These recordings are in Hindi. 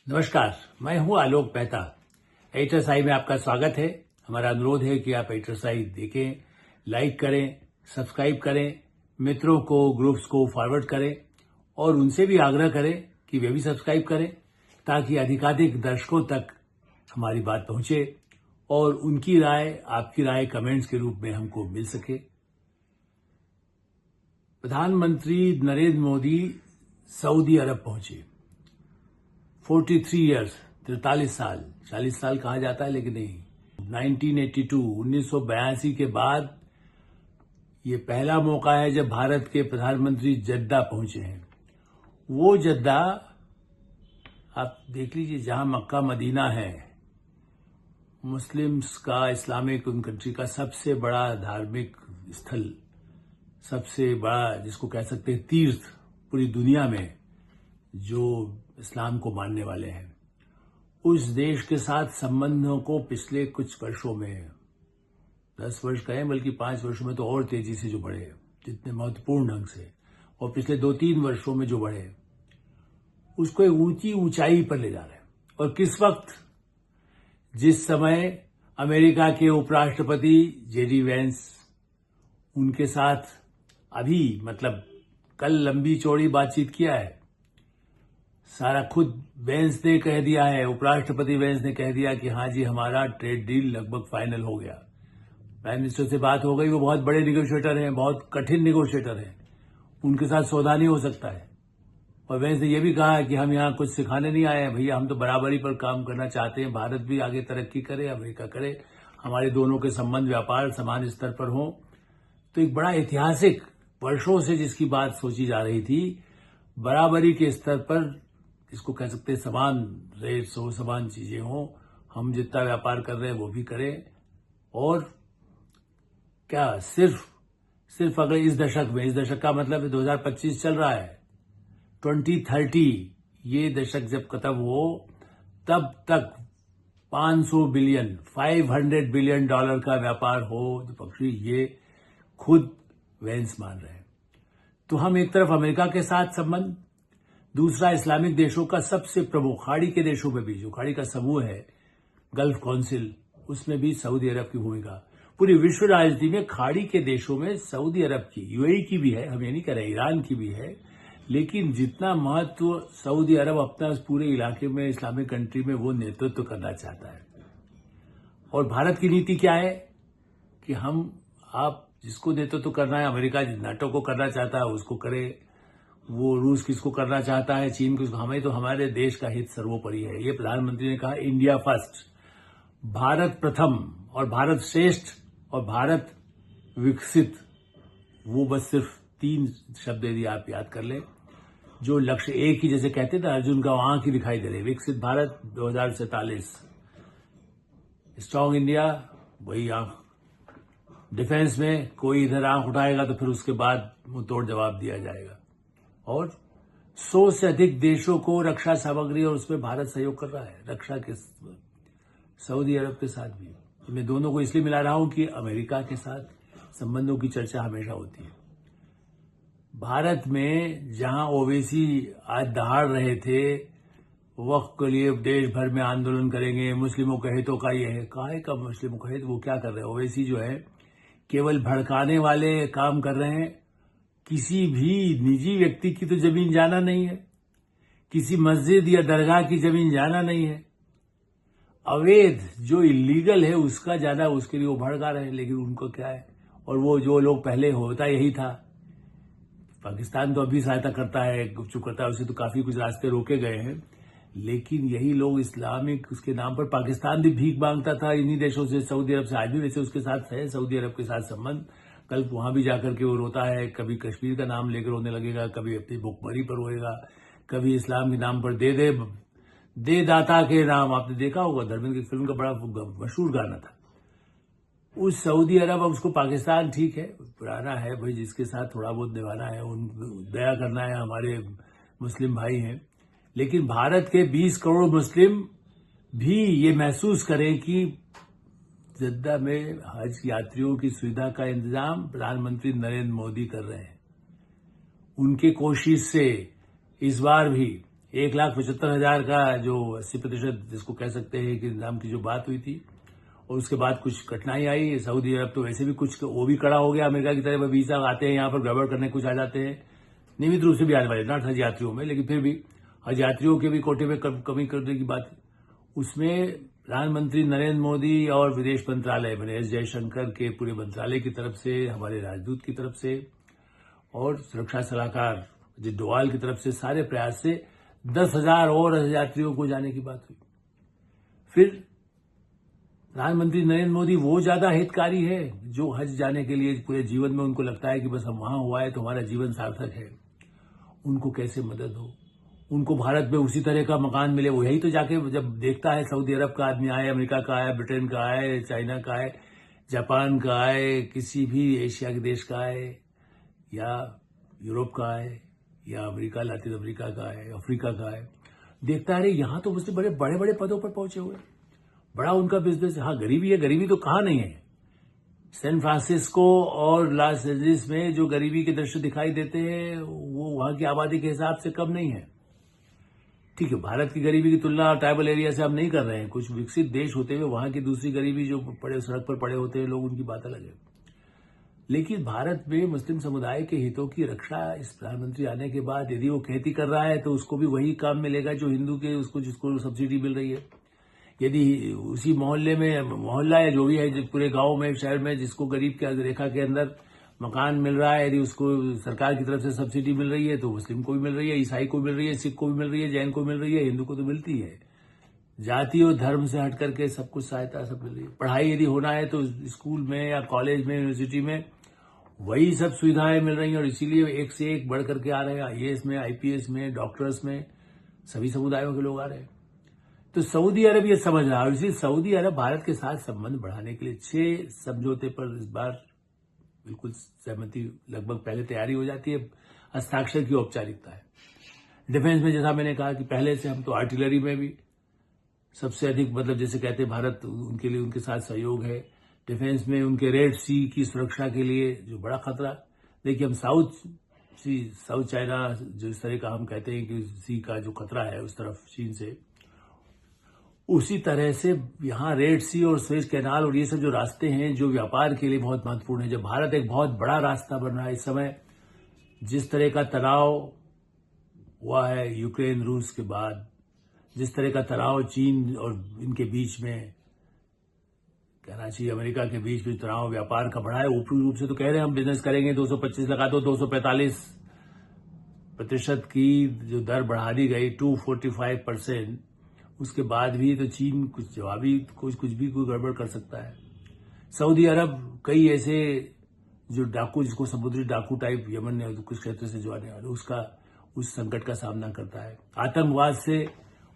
नमस्कार, मैं हूं आलोक मेहता। एडिटर्स आई में आपका स्वागत है। हमारा अनुरोध है कि आप एडिटर्स आई देखें, लाइक करें, सब्सक्राइब करें, मित्रों को, ग्रुप्स को फॉरवर्ड करें और उनसे भी आग्रह करें कि वे भी सब्सक्राइब करें ताकि अधिकाधिक दर्शकों तक हमारी बात पहुंचे और उनकी राय, आपकी राय कमेंट्स के रूप में हमको मिल सके। प्रधानमंत्री नरेंद्र मोदी सऊदी अरब पहुंचे। 43 ईयर्स, 43 साल, 40 साल कहा जाता है लेकिन नहीं। 1982 के बाद ये पहला मौका है जब भारत के प्रधानमंत्री जद्दा पहुंचे हैं। वो जद्दा आप देख लीजिए जहां मक्का मदीना है, मुस्लिम्स का, इस्लामिक उन कंट्री का सबसे बड़ा धार्मिक स्थल, सबसे बड़ा जिसको कह सकते हैं तीर्थ पूरी दुनिया में जो इस्लाम को मानने वाले हैं, उस देश के साथ संबंधों को पिछले कुछ वर्षों में 10 वर्ष कहें बल्कि 5 वर्षों में तो और तेजी से जो बढ़े, जितने महत्वपूर्ण ढंग से, और पिछले 2-3 वर्षों में जो बढ़े, उसको एक ऊंची ऊंचाई पर ले जा रहे हैं। और किस वक्त, जिस समय अमेरिका के उपराष्ट्रपति जेडी वेंस, उनके साथ अभी मतलब कल लंबी चौड़ी बातचीत किया है। सारा खुद वेंस ने कह दिया है, उपराष्ट्रपति वेंस ने कह दिया कि हाँ जी हमारा ट्रेड डील लगभग फाइनल हो गया। प्राइम मिनिस्टर से बात हो गई, वो बहुत बड़े निगोशिएटर हैं, बहुत कठिन निगोशिएटर हैं, उनके साथ सौदा नहीं हो सकता है। और वेंस ने यह भी कहा है कि हम यहाँ कुछ सिखाने नहीं आए हैं भैया, हम तो बराबरी पर काम करना चाहते हैं, भारत भी आगे तरक्की करे, अमेरिका करे, हमारे दोनों के संबंध व्यापार समान स्तर पर हो। तो एक बड़ा ऐतिहासिक, वर्षों से जिसकी बात सोची जा रही थी, बराबरी के स्तर पर, इसको कह सकते हैं समान रेट्स हो, समान चीजें हो, हम जितना व्यापार कर रहे हैं वो भी करें। और क्या सिर्फ अगर इस दशक में, इस दशक का मतलब 2025 चल रहा है, 2030 ये दशक जब खत्म हो तब तक 500 बिलियन, $500 बिलियन का व्यापार हो द्विपक्षीय, ये खुद वेंस मान रहे हैं। तो हम एक तरफ अमेरिका के साथ संबंध, दूसरा इस्लामिक देशों का सबसे प्रमुख, खाड़ी के देशों में भी जो खाड़ी का समूह है, गल्फ काउंसिल, उसमें भी सऊदी अरब की भूमिका। पूरी विश्व राजनीति में खाड़ी के देशों में सऊदी अरब की, यूएई की भी है, हम ये नहीं कह रहे, ईरान की भी है, लेकिन जितना महत्व सऊदी अरब अपना उस पूरे इलाके में, इस्लामिक कंट्री में, वो नेतृत्व करना चाहता है। और भारत की नीति क्या है कि हम, आप जिसको नेतृत्व करना है, अमेरिका नाटो को करना चाहता है उसको करे, वो रूस किसको करना चाहता है, चीन किसको, हमें तो हमारे देश का हित सर्वोपरि है। ये प्रधानमंत्री ने कहा, इंडिया फर्स्ट, भारत प्रथम और भारत श्रेष्ठ और भारत विकसित, वो बस सिर्फ 3 शब्द यदि आप याद कर ले, जो लक्ष्य एक ही, जैसे कहते थे अर्जुन का आंख ही दिखाई दे रहे, विकसित भारत 2047, स्ट्रांग इंडिया, वही आंख। डिफेंस में कोई इधर आंख उठाएगा तो फिर उसके बाद मुंह तोड़ जवाब दिया जाएगा। और 100 से अधिक देशों को रक्षा सामग्री, और उसमें भारत सहयोग कर रहा है रक्षा के, सऊदी अरब के साथ भी। मैं दोनों को इसलिए मिला रहा हूं कि अमेरिका के साथ संबंधों की चर्चा हमेशा होती है। भारत में जहां ओवैसी आज दहाड़ रहे थे, वक्त के लिए देश भर में आंदोलन करेंगे, मुस्लिमों के हितों का ये है, काहे का मुस्लिमों का हित, वो क्या कर रहे हैं? ओवैसी जो है केवल भड़काने वाले काम कर रहे हैं। किसी भी निजी व्यक्ति की तो जमीन जाना नहीं है, किसी मस्जिद या दरगाह की जमीन जाना नहीं है। अवैध जो इलीगल है उसका जाना, उसके लिए वो भड़का रहे हैं, लेकिन उनको क्या है? और वो जो लोग पहले होता यही था। पाकिस्तान तो अभी सहायता करता है, गुपचुप करता है, उसे तो काफी कुछ रास्ते रोके गए हैं, लेकिन यही लोग इस्लामिक उसके नाम पर, पाकिस्तान भी भीख मांगता था इन्हीं देशों से, सऊदी अरब से, आज भी वैसे उसके साथ है सऊदी अरब के साथ संबंध। कल वहां भी जाकर के वो रोता है, कभी कश्मीर का नाम लेकर रोने लगेगा, कभी अपनी भुखमरी पर रोएगा, कभी इस्लाम के नाम पर दे दाता के नाम, आपने देखा होगा धर्मेंद्र की फिल्म का बड़ा मशहूर गाना था। उस सऊदी अरब, अब उसको पाकिस्तान ठीक है, पुराना है भाई, जिसके साथ थोड़ा बहुत निभाना है, उन दया करना है, हमारे मुस्लिम भाई हैं, लेकिन भारत के 20 करोड़ मुस्लिम भी ये महसूस करें कि जद्दा में हज यात्रियों की सुविधा का इंतजाम प्रधानमंत्री नरेंद्र मोदी कर रहे हैं। उनके कोशिश से इस बार भी 1,75,000 का जो 80% जिसको कह सकते हैं कि नाम की जो बात हुई थी, और उसके बाद कुछ कठिनाई आई। सऊदी अरब तो वैसे भी कुछ वो भी खड़ा हो गया अमेरिका की तरह, वीजा आते हैं यहाँ पर गड़बड़ करने कुछ आ जाते हैं, नियमित रूप से भी आने वाले नॉट हज यात्रियों में, लेकिन फिर भी हज यात्रियों के भी कोटे में कमी करने की बात। उसमें प्रधानमंत्री नरेंद्र मोदी और विदेश मंत्रालय मैंने एस जयशंकर के पूरे मंत्रालय की तरफ से, हमारे राजदूत की तरफ से और सुरक्षा सलाहकार अजित डोवाल की तरफ से सारे प्रयास से 10,000 और हज यात्रियों को जाने की बात हुई। फिर प्रधानमंत्री नरेंद्र मोदी वो ज्यादा हितकारी है जो हज जाने के लिए पूरे जीवन में उनको लगता है कि बस हम वहां हुआ है तो हमारा जीवन सार्थक है। उनको कैसे मदद हो, उनको भारत में उसी तरह का मकान मिले। वो यही तो जाके जब देखता है सऊदी अरब का आदमी आए, अमेरिका का आए, ब्रिटेन का आए, चाइना का आए, जापान का आए, किसी भी एशिया के देश का आए, या यूरोप का आए, या अमेरिका लैटिन अमेरिका का आए, अफ्रीका का आए, देखता है यहां तो मुझसे बड़े बड़े बड़े पदों पर पहुंचे हुए, बड़ा उनका बिजनेस। हाँ, गरीबी है, गरीबी तो कहाँ नहीं है। सैन फ्रांसिस्को और लॉस एंजलिस में जो गरीबी के दृश्य दिखाई देते हैं वो वहां की आबादी के हिसाब से कम नहीं है। ठीक है, भारत की गरीबी की तुलना ट्राइबल एरिया से हम नहीं कर रहे हैं। कुछ विकसित देश होते हुए वहां की दूसरी गरीबी जो पड़े सड़क पर पड़े होते हैं लोग, उनकी बात अलग है। लेकिन भारत में मुस्लिम समुदाय के हितों की रक्षा इस प्रधानमंत्री आने के बाद यदि वो खेती कर रहा है तो उसको भी वही काम मिलेगा जो हिंदू के उसको जिसको सब्सिडी मिल रही है। यदि उसी मोहल्ले में, मोहल्ला या जो भी है, पूरे गांव में, शहर में जिसको गरीब की रेखा के अंदर मकान मिल रहा है, यदि उसको सरकार की तरफ से सब्सिडी मिल रही है तो मुस्लिम को भी मिल रही है, ईसाई को मिल रही है, सिख को भी मिल रही है, जैन को मिल रही है, हिंदू को तो मिलती है। जाति और धर्म से हट करके सब कुछ सहायता सब मिल रही है। पढ़ाई यदि होना है तो स्कूल में या कॉलेज में, यूनिवर्सिटी में वही सब सुविधाएं मिल रही हैं, और इसीलिए एक से एक बढ़ करके आ रहे हैं। आईएएस में, आईपीएस में, डॉक्टर्स में सभी समुदायों के लोग आ रहे हैं। तो सऊदी अरब ये समझ रहा है, और इसलिए सऊदी अरब भारत के साथ संबंध बढ़ाने के लिए 6 समझौते पर इस बार बिल्कुल सहमति, लगभग पहले तैयारी हो जाती है, हस्ताक्षर की औपचारिकता है। डिफेंस में जैसा मैंने कहा कि पहले से हम तो आर्टिलरी में भी सबसे अधिक, मतलब जैसे कहते हैं भारत उनके लिए उनके साथ सहयोग है। डिफेंस में उनके रेड सी की सुरक्षा के लिए जो बड़ा खतरा, देखिए हम साउथ चाइना जो इस तरह का हम कहते हैं कि सी का जो खतरा है उस तरफ चीन से, उसी तरह से यहाँ रेड सी और स्वेज कैनाल और ये सब जो रास्ते हैं जो व्यापार के लिए बहुत महत्वपूर्ण है। जब भारत एक बहुत बड़ा रास्ता बन रहा है इस समय, जिस तरह का तनाव हुआ है यूक्रेन रूस के बाद, जिस तरह का तनाव चीन और इनके बीच में, कहना चाहिए अमेरिका के बीच में तनाव व्यापार का बढ़ा है। ऊपरी रूप से तो कह रहे हैं हम बिजनेस करेंगे, 225 लगा दो, 245% की जो दर बढ़ा दी गई, 245%, उसके बाद भी तो चीन कुछ जवाबी कुछ भी कोई गड़बड़ कर सकता है। सऊदी अरब कई ऐसे जो डाकू, जिसको समुद्री डाकू टाइप यमन ने कुछ क्षेत्र से जो आने वाले, उसका उस संकट का सामना करता है। आतंकवाद से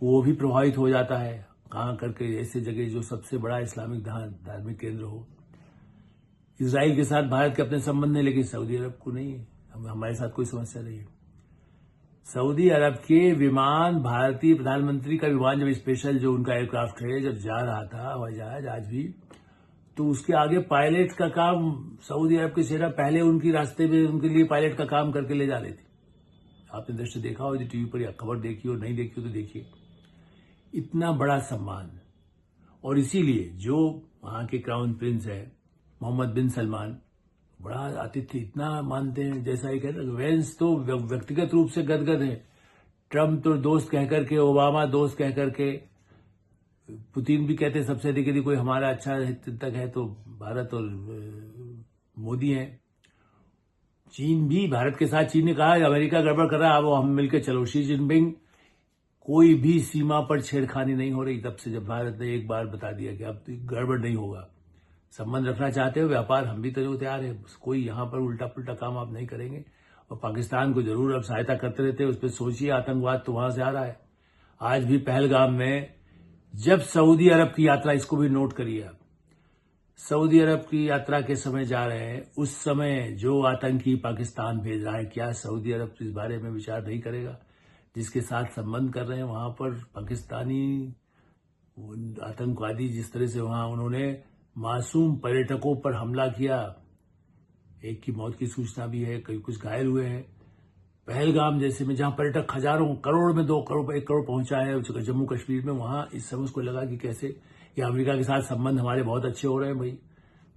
वो भी प्रभावित हो जाता है, कहां करके ऐसे जगह जो सबसे बड़ा इस्लामिक धार्मिक केंद्र हो। इसराइल के साथ भारत के अपने संबंध है, लेकिन सऊदी अरब को नहीं है, हमारे साथ कोई समस्या नहीं है। सऊदी अरब के विमान, भारतीय प्रधानमंत्री का विमान जब स्पेशल जो उनका एयरक्राफ्ट है जब जा रहा था हवाई जहाज आज भी, तो उसके आगे पायलट का काम सऊदी अरब की सेना पहले उनकी रास्ते में उनके लिए पायलट का काम करके ले जा रही थी। आपने दृश्य देखा हो, टीवी पर या खबर देखी हो, नहीं देखी हो तो देखिए। इतना बड़ा सम्मान, और इसीलिए जो वहां के क्राउन प्रिंस है मोहम्मद बिन सलमान, बड़ा आतिथ्य इतना मानते हैं। जैसा ही कहते हैं, वेंस तो व्यक्तिगत रूप से गदगद है। ट्रंप तो दोस्त कहकर के, ओबामा दोस्त कहकर के, पुतिन भी कहते हैं सबसे अधिक यदि कोई हमारा अच्छा हितक है तो भारत और मोदी हैं। चीन भी, भारत के साथ चीन ने कहा अमेरिका गड़बड़ कर रहा है, अब हम मिलकर चलो। शी जिनपिंग, कोई भी सीमा पर छेड़खानी नहीं हो रही तब से जब भारत ने एक बार बता दिया कि अब गड़बड़ नहीं होगा। संबंध रखना चाहते हो व्यापार, हम भी तो तैयार है, कोई यहां पर उल्टा पुल्टा काम आप नहीं करेंगे। और पाकिस्तान को जरूर अब सहायता करते रहते हैं, उस पर सोचिए, आतंकवाद तो वहां से आ रहा है। आज भी पहलगाम में जब सऊदी अरब की यात्रा, इसको भी नोट करिए आप, सऊदी अरब की यात्रा के समय जा रहे हैं, उस समय जो आतंकी पाकिस्तान भेज रहा है, क्या सऊदी अरब इस बारे में विचार नहीं करेगा? जिसके साथ संबंध कर रहे हैं वहां पर पाकिस्तानी आतंकवादी, जिस तरह से वहां उन्होंने मासूम पर्यटकों पर हमला किया, एक की मौत की सूचना भी है, कई कुछ घायल हुए हैं। पहलगाम जैसे में, जहां पर्यटक हजारों करोड़ में 2 करोड़ 1 करोड़ पहुंचा है जम्मू कश्मीर में, वहां इस समय उसको लगा कि कैसे ये अमेरिका के साथ संबंध हमारे बहुत अच्छे हो रहे हैं भाई,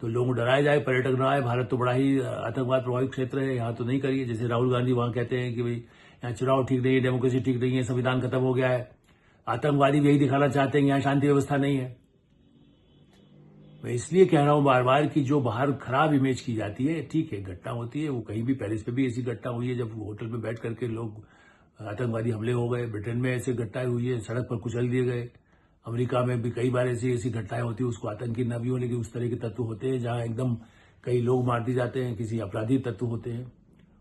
तो लोगों को डराया जाए, पर्यटक न आए, भारत तो बड़ा ही आतंकवाद प्रभावित क्षेत्र है, यहाँ तो नहीं करिए। जैसे राहुल गांधी वहां कहते हैं कि भाई यहाँ चुनाव ठीक नहीं है, डेमोक्रेसी ठीक नहीं है, संविधान खत्म हो गया है, आतंकवादी भी यही दिखाना चाहते हैं यहाँ शांति व्यवस्था नहीं है। मैं इसलिए कह रहा हूं बार बार कि जो बाहर खराब इमेज की जाती है, ठीक है, घटना होती है, वो कहीं भी पेरिस पे भी ऐसी घटना हुई है, जब होटल में बैठ करके लोग आतंकवादी हमले हो गए, ब्रिटेन में ऐसी घटनाएं हुई है, सड़क पर कुचल दिए गए, अमेरिका में भी कई बार ऐसी घटनाएं होती है, उसको आतंकी न भी हो लेकिन उस तरह के तत्व होते हैं जहां एकदम कई लोग मार दिए जाते हैं, किसी अपराधी तत्व होते हैं,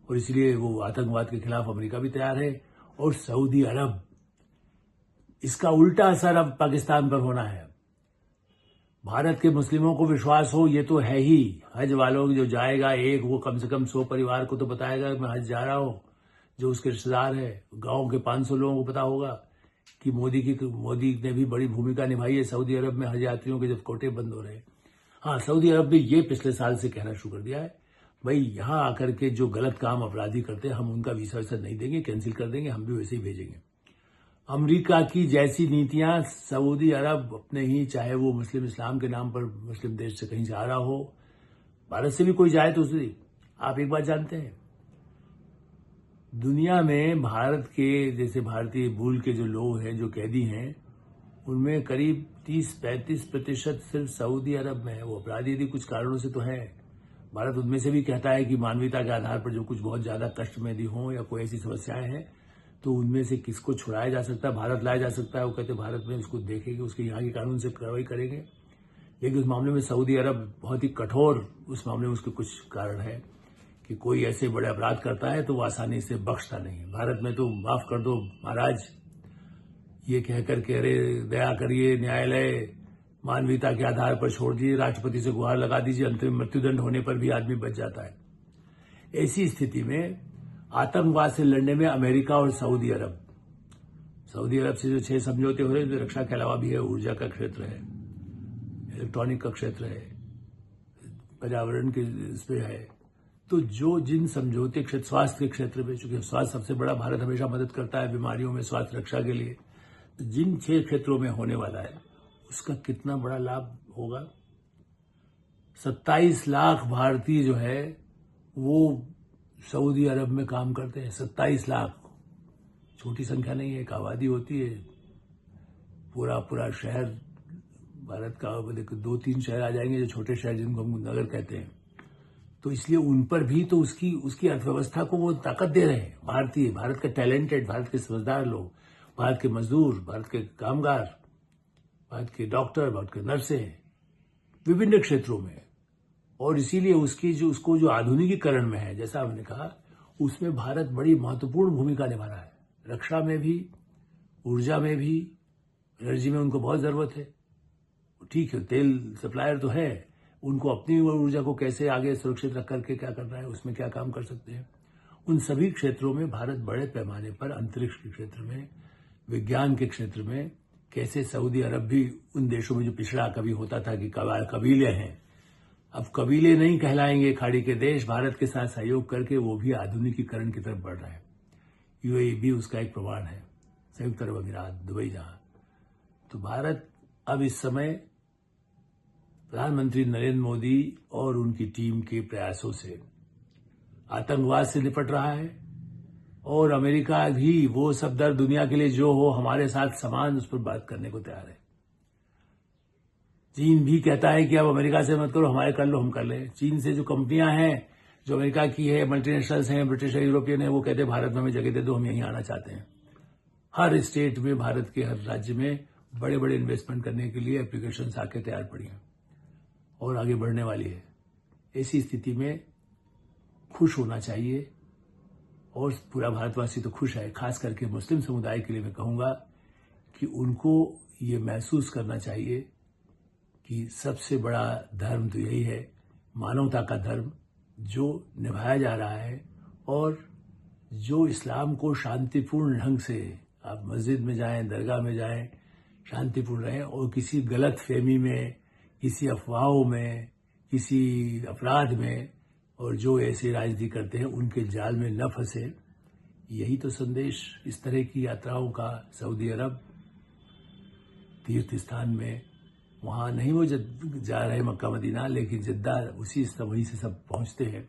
और इसलिए वो आतंकवाद के खिलाफ अमेरिका भी तैयार है। और सऊदी अरब, इसका उल्टा असर अब पाकिस्तान पर होना है। भारत के मुस्लिमों को विश्वास हो, ये तो है ही, हज वालों जो जाएगा एक, वो कम से कम 100 परिवार को तो बताएगा मैं हज जा रहा हूं, जो उसके रिश्तेदार है। गांव के 500 लोगों को पता होगा कि मोदी ने भी बड़ी भूमिका निभाई है सऊदी अरब में हज यात्रियों के जब कोटे बंद हो रहे हैं। हाँ, सऊदी अरब ने ये पिछले साल से कहना शुरू कर दिया है, भाई यहां आकर के जो गलत काम अपराधी करते हैं हम उनका वीसा नहीं देंगे, कैंसिल कर देंगे, हम भी वैसे ही भेजेंगे। अमेरिका की जैसी नीतियां सऊदी अरब अपने ही, चाहे वो मुस्लिम इस्लाम के नाम पर मुस्लिम देश से कहीं जा रहा हो, भारत से भी कोई जाए तो उसे, आप एक बात जानते हैं, दुनिया में भारत के जैसे भारतीय मूल के जो लोग हैं, जो कैदी हैं, उनमें करीब 30-35% सिर्फ सऊदी अरब में है। वो अपराधी यदि कुछ कारणों से तो है, भारत उनमें से भी कहता है कि मानवीयता के आधार पर जो कुछ बहुत ज्यादा कष्ट में यदि हों या कोई ऐसी समस्याएं हैं तो उनमें से किसको छुड़ाया जा सकता है, भारत लाया जा सकता है। वो कहते भारत में उसको देखेंगे, उसके यहाँ के कानून से कार्रवाई करेंगे। लेकिन उस मामले में सऊदी अरब बहुत ही कठोर, उस मामले में उसके कुछ कारण है कि कोई ऐसे बड़े अपराध करता है तो वो आसानी से बख्शता नहीं है। भारत में तो माफ कर दो महाराज, ये कहकर के अरे दया करिए, न्यायालय मानवीयता के आधार पर छोड़ दीजिए, राष्ट्रपति से गुहार लगा दीजिए, अंतरिम मृत्युदंड होने पर भी आदमी बच जाता है। ऐसी स्थिति में आतंकवाद से लड़ने में अमेरिका और सऊदी अरब से जो 6 समझौते हो रहे हैं, रक्षा के अलावा भी है, ऊर्जा का क्षेत्र है, इलेक्ट्रॉनिक का क्षेत्र है, पर्यावरण के इसमें है, तो जो जिन समझौते क्षेत्र, स्वास्थ्य के क्षेत्र में, चूंकि स्वास्थ्य सबसे बड़ा, भारत हमेशा मदद करता है बीमारियों में, स्वास्थ्य रक्षा के लिए, तो जिन 6 क्षेत्रों में होने वाला है उसका कितना बड़ा लाभ होगा। 27 लाख भारतीय जो है वो सऊदी अरब में काम करते हैं। 27 लाख छोटी संख्या नहीं है, एक आबादी होती है, पूरा शहर भारत का, 2-3 शहर आ जाएंगे जो छोटे शहर जिनको हम नगर कहते हैं, तो इसलिए उन पर भी तो उसकी अर्थव्यवस्था को वो ताकत दे रहे हैं। भारत के टैलेंटेड, भारत के समझदार लोग, भारत के मजदूर, भारत के कामगार, भारत के डॉक्टर, भारत के नर्सें विभिन्न क्षेत्रों में, और इसीलिए उसको जो आधुनिकीकरण में है, जैसा हमने कहा, उसमें भारत बड़ी महत्वपूर्ण भूमिका निभा रहा है। रक्षा में भी, ऊर्जा में भी, एनर्जी में उनको बहुत जरूरत है। ठीक है, तेल सप्लायर तो है, उनको अपनी ऊर्जा को कैसे आगे सुरक्षित रख करके क्या करना है, उसमें क्या काम कर सकते हैं, उन सभी क्षेत्रों में भारत बड़े पैमाने पर, अंतरिक्ष के क्षेत्र में, विज्ञान के क्षेत्र में, कैसे सऊदी अरब भी उन देशों में जो पिछड़ा कभी होता था कि कबीले हैं, अब कबीले नहीं कहलाएंगे खाड़ी के देश, भारत के साथ सहयोग करके वो भी आधुनिकीकरण की तरफ बढ़ रहे हैं। यूएई भी उसका एक प्रमाण है, संयुक्त अरब अमीरात, दुबई, जहां तो भारत अब इस समय प्रधानमंत्री नरेंद्र मोदी और उनकी टीम के प्रयासों से आतंकवाद से निपट रहा है, और अमेरिका भी वो सब दर दुनिया के लिए जो हो हमारे साथ समान उस पर बात करने को तैयार है। चीन भी कहता है कि अब अमेरिका से मत करो, हमारे कर लो, हम कर ले। चीन से जो कंपनियां हैं, जो अमेरिका की है, मल्टीनेशनल्स हैं, ब्रिटिश है, यूरोपियन है, वो कहते हैं भारत में हमें जगह दे दो, हम यहीं आना चाहते हैं। हर स्टेट में, भारत के हर राज्य में बड़े बड़े इन्वेस्टमेंट करने के लिए एप्लीकेशन आके तैयार पड़ी हैं और आगे बढ़ने वाली है। ऐसी स्थिति में खुश होना चाहिए, और पूरा भारतवासी तो खुश है। खास करके मुस्लिम समुदाय के लिए मैं कहूंगा कि उनको ये महसूस करना चाहिए कि सबसे बड़ा धर्म तो यही है, मानवता का धर्म जो निभाया जा रहा है, और जो इस्लाम को शांतिपूर्ण ढंग से, आप मस्जिद में जाएं, दरगाह में जाएं, शांतिपूर्ण रहें, और किसी गलत फहमी में, किसी अफवाहों में, किसी अपराध में, और जो ऐसी राजनीति करते हैं उनके जाल में न फंसे, यही तो संदेश इस तरह की यात्राओं का सऊदी अरब तीर्थ स्थान में, वहाँ नहीं वो जा रहे मक्का मदीना, लेकिन जद्दा वहीं से सब पहुँचते हैं।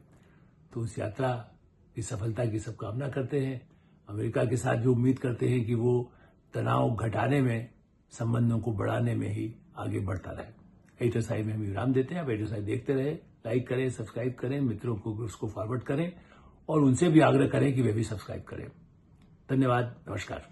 तो उस यात्रा की सफलता की सब कामना करते हैं। अमेरिका के साथ भी उम्मीद करते हैं कि वो तनाव घटाने में, संबंधों को बढ़ाने में ही आगे बढ़ता रहे। एडिटर साहिब में हम विराम देते हैं। आप एडिटर साहिब देखते रहे, लाइक करें, सब्सक्राइब करें, मित्रों को उसको फॉरवर्ड करें और उनसे भी आग्रह करें कि वे भी सब्सक्राइब करें। धन्यवाद, नमस्कार।